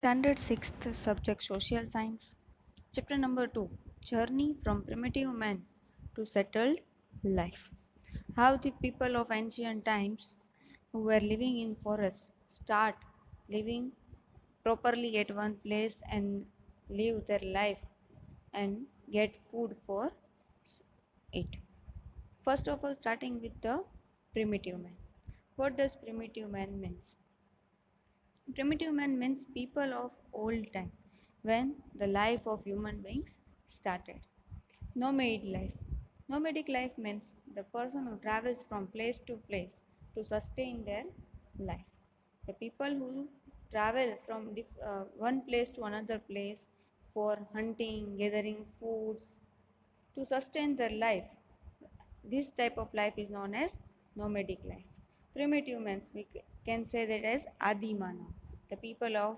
Standard 6th subject Social Science. Chapter number 2 Journey from Primitive Man to Settled Life. How the people of ancient times who were living in forests start living properly at one place and live their life and get food for it. First of all, starting with the primitive man. What does primitive man means? Primitive man means people of old time when the life of human beings started. Nomadic life. Nomadic life means the person who travels from place to place to sustain their life. The people who travel from one place to another place for hunting, gathering foods to sustain their life. This type of life is known as nomadic life. Primitive means we can say that as Adimana, the people of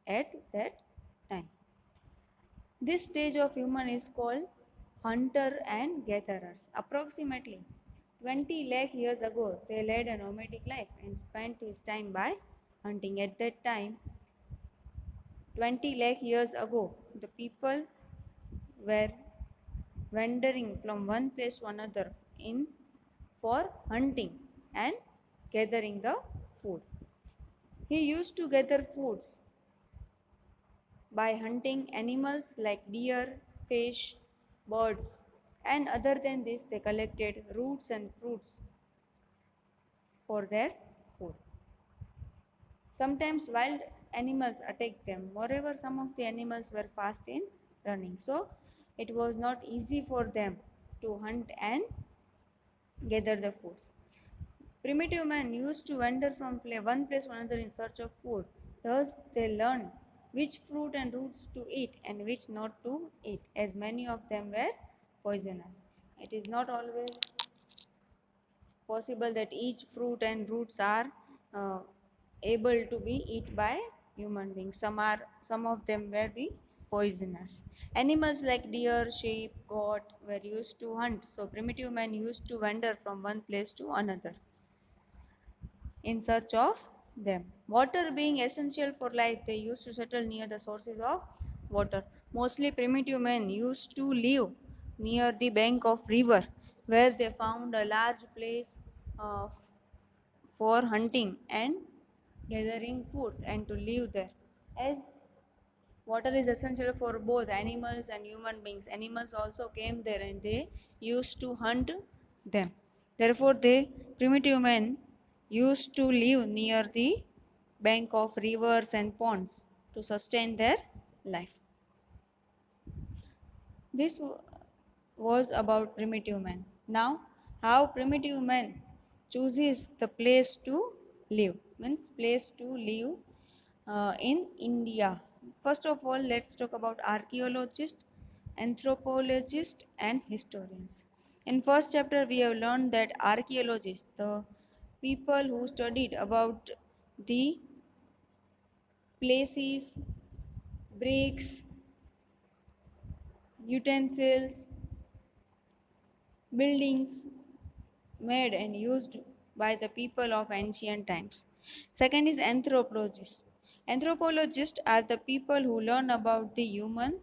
at that time. This stage of human is called hunter and gatherers. Approximately 20 lakh years ago, they led a nomadic life and spent his time by hunting. At that time, 20 lakh years ago, the people were wandering from one place to another in for hunting and gathering the food. He used to gather foods by hunting animals like deer, fish, birds, and other than this, they collected roots and fruits for their food. Sometimes wild animals attacked them. Moreover, some of the animals were fast in running, so it was not easy for them to hunt and gather the foods. Primitive man used to wander from one place to another in search of food. Thus, they learned which fruit and roots to eat and which not to eat, as many of them were poisonous. It is not always possible that each fruit and roots are uh, able to be eaten by human beings. Some of them were be poisonous. Animals like deer, sheep, goat were used to hunt. So primitive man used to wander from one place to another in search of them. Water being essential for life, they used to settle near the sources of water. Mostly primitive men used to live near the bank of river where they found a large place uh, for hunting and gathering foods and to live there. As water is essential for both animals and human beings, animals also came there and they used to hunt them. Therefore, the primitive men used to live near the bank of rivers and ponds to sustain their life. This was about primitive man. Now, how primitive man chooses the place to live, means place to live in India. First of all, let's talk about archaeologists, anthropologists, and historians. In first chapter, we have learned that archaeologists, the people who studied about the places, bricks, utensils, buildings made and used by the people of ancient times. Second is anthropologists. Anthropologists are the people who learn about the human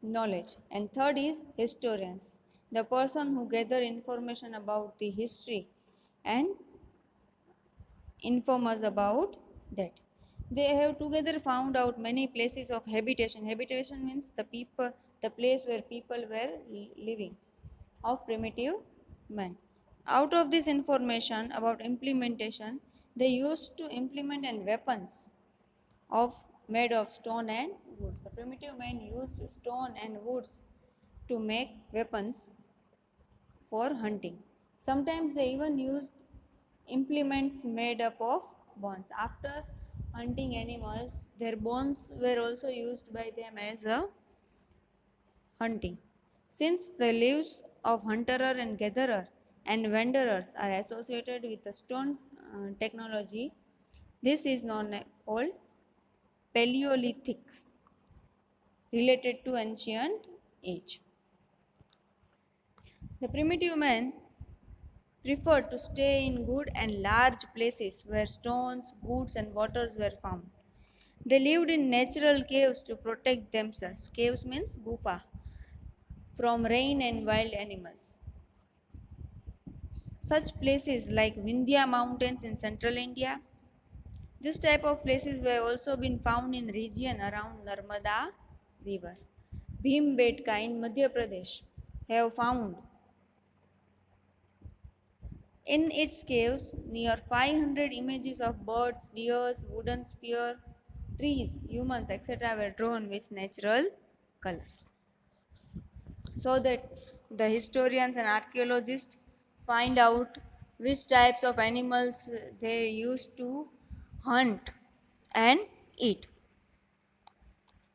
knowledge. And third is historians, the person who gather information about the history and inform us about that. They have together found out many places of habitation. Habitation means the people, the place where people were living of primitive man. Out of this information about implementation, they used to implement and weapons of made of stone and woods. The primitive man used stone and woods to make weapons for hunting. Sometimes they even used implements made up of bones. After hunting animals, their bones were also used by them as a hunting. Since the lives of hunterer and gatherer and wanderers are associated with the stone technology, this is known called Paleolithic, related to ancient age. The primitive man preferred to stay in good and large places where stones, goods, and waters were found. They lived in natural caves to protect themselves. Caves means gufa from rain and wild animals. Such places like Vindhya mountains in central India. This type of places were also been found in region around Narmada river. Bhimbetka in Madhya Pradesh have found in its caves near 500 images of birds, deers, wooden spear, trees, humans, etc. were drawn with natural colors. So that the historians and archaeologists find out which types of animals they used to hunt and eat.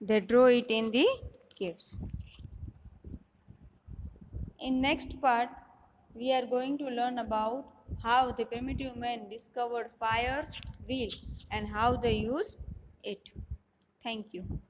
They draw it in the caves. In next part, we are going to learn about how the primitive men discovered fire, wheel, and how they used it. Thank you.